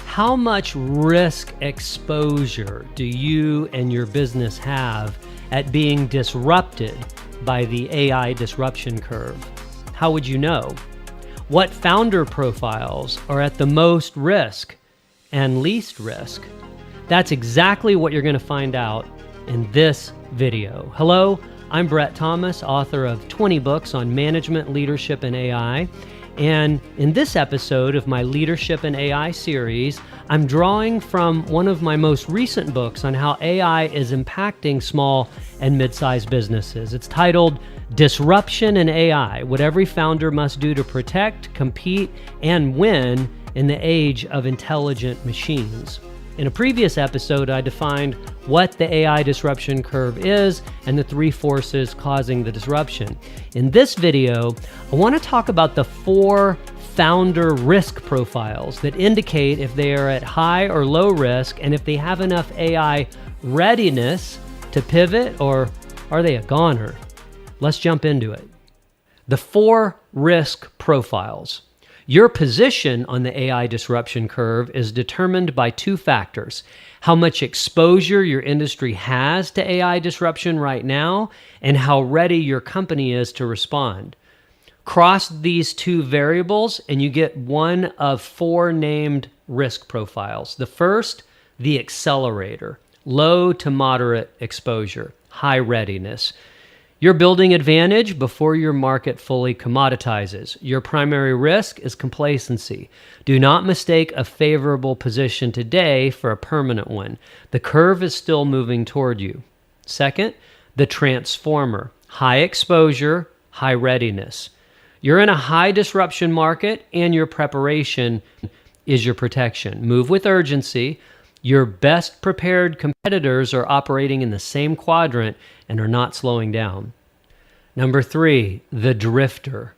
How much risk exposure do you and your business have at being disrupted by the AI disruption curve? How would you know? What founder profiles are at the most risk and least risk? That's exactly what you're going to find out in this video. Hello, I'm Brett Thomas, author of 20 books on management, leadership, and AI. And in this episode of my Leadership and AI series, I'm drawing from one of my most recent books on how AI is impacting small and mid-sized businesses. It's titled Disruption in AI: What Every Founder Must Do to Protect, Compete, and Win in the Age of Intelligent Machines. In a previous episode, I defined what the AI disruption curve is and the three forces causing the disruption. In this video, I want to talk about the 4 founder risk profiles that indicate if they are at high or low risk and if they have enough AI readiness to pivot, or are they a goner? Let's jump into it. The 4 risk profiles. Your position on the AI disruption curve is determined by 2 factors: how much exposure your industry has to AI disruption right now, and how ready your company is to respond. Cross these 2 variables and you get one of 4 named risk profiles. The first, the Accelerator: low to moderate exposure, high readiness. You're building advantage before your market fully commoditizes. Your primary risk is complacency. Do not mistake a favorable position today for a permanent one. The curve is still moving toward you. Second, the Transformer: high exposure, high readiness. You're in a high disruption market and your preparation is your protection. Move with urgency. Your best prepared competitors are operating in the same quadrant and are not slowing down. Number 3, the Drifter: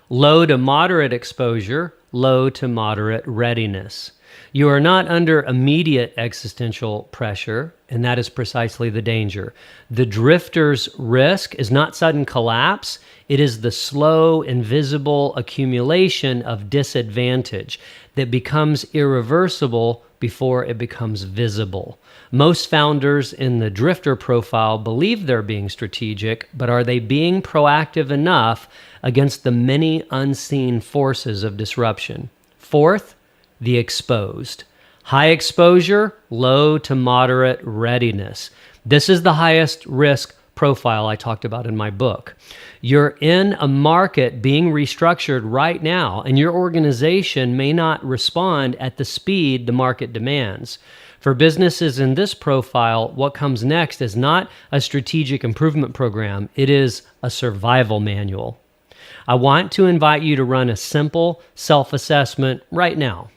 low to moderate exposure, low to moderate readiness. You are not under immediate existential pressure, and that is precisely the danger. The Drifter's risk is not sudden collapse. It is the slow, invisible accumulation of disadvantage that becomes irreversible before it becomes visible. Most founders in the Drifter profile believe they're being strategic, but are they being proactive enough against the many unseen forces of disruption? Fourth, the Exposed: high exposure, low to moderate readiness. This is the highest risk profile I talked about in my book. You're in a market being restructured right now, and your organization may not respond at the speed the market demands. For businesses in this profile, what comes next is not a strategic improvement program. It is a survival manual. I want to invite you to run a simple self-assessment right now.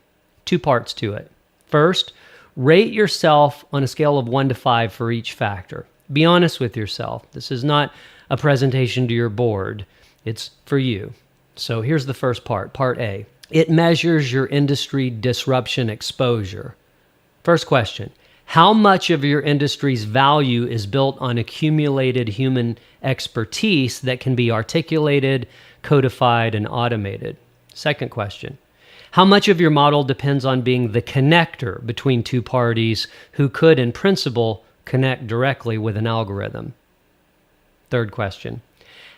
2 parts to it. First, rate yourself on a scale of 1 to 5 for each factor. Be honest with yourself. This is not a presentation to your board. It's for you. So here's the first part, Part A. It measures your industry disruption exposure. First question: how much of your industry's value is built on accumulated human expertise that can be articulated, codified, and automated? Second question: how much of your model depends on being the connector between 2 parties who could, in principle, connect directly with an algorithm? Third question: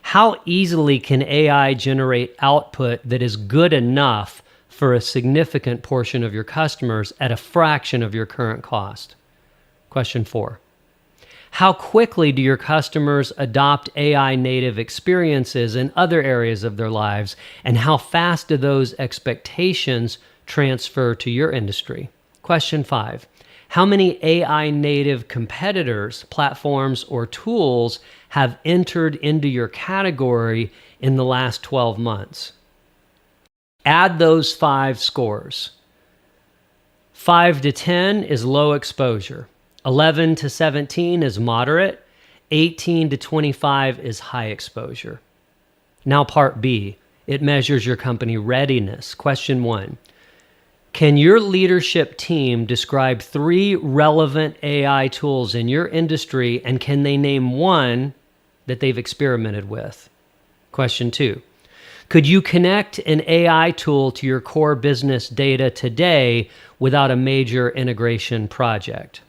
how easily can AI generate output that is good enough for a significant portion of your customers at a fraction of your current cost? Question 4: how quickly do your customers adopt AI native experiences in other areas of their lives, and how fast do those expectations transfer to your industry? Question 5: how many AI native competitors, platforms, or tools have entered into your category in the last 12 months? Add those 5 scores. 5 to 10 is low exposure. 11 to 17 is moderate. 18 to 25 is high exposure. Now Part B. It measures your company readiness. Question 1. Can your leadership team describe 3 relevant AI tools in your industry, and can they name one that they've experimented with? Question 2. Could you connect an AI tool to your core business data today without a major integration project?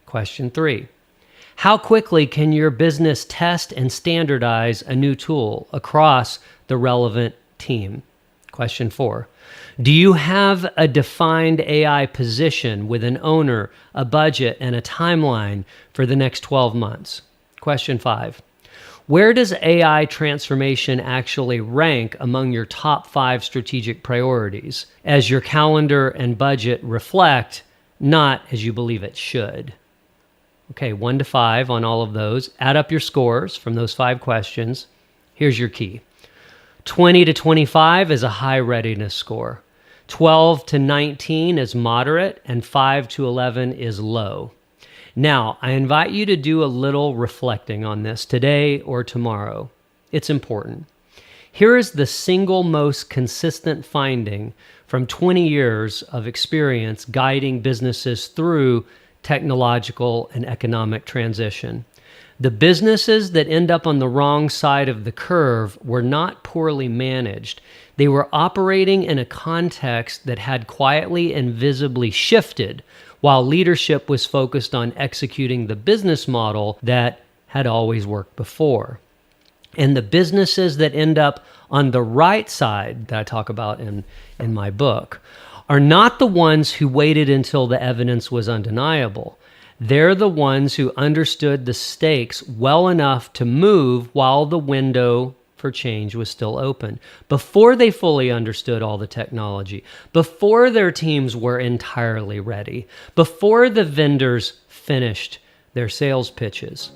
Question 3. How quickly can your business test and standardize a new tool across the relevant team? Question 4. Do you have a defined AI position with an owner, a budget, and a timeline for the next 12 months? Question 5. Where does AI transformation actually rank among your top 5 strategic priorities, as your calendar and budget reflect, not as you believe it should? Okay, 1 to 5 on all of those. Add up your scores from those 5 questions. Here's your key. 20 to 25 is a high readiness score. 12 to 19 is moderate, and 5 to 11 is low. Now, I invite you to do a little reflecting on this today or tomorrow. It's important. Here is the single most consistent finding from 20 years of experience guiding businesses through technological and economic transition. The businesses that end up on the wrong side of the curve were not poorly managed. They were operating in a context that had quietly and visibly shifted, while leadership was focused on executing the business model that had always worked before. And the businesses that end up on the right side that I talk about in my book are not the ones who waited until the evidence was undeniable. They're the ones who understood the stakes well enough to move while the window for change was still open, before they fully understood all the technology, before their teams were entirely ready, before the vendors finished their sales pitches.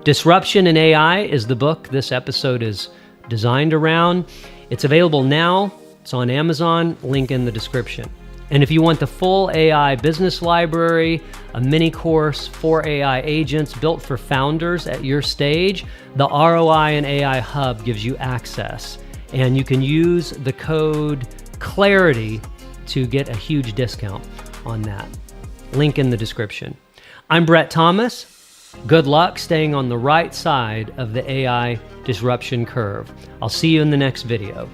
Disruption in AI is the book this episode is designed around. It's available now. It's on Amazon, link in the description. And if you want the full AI business library, a mini course for AI agents built for founders at your stage, the ROI and AI Hub gives you access. And you can use the code CLARITY to get a huge discount on that. Link in the description. I'm Brett Thomas. Good luck staying on the right side of the AI disruption curve. I'll see you in the next video.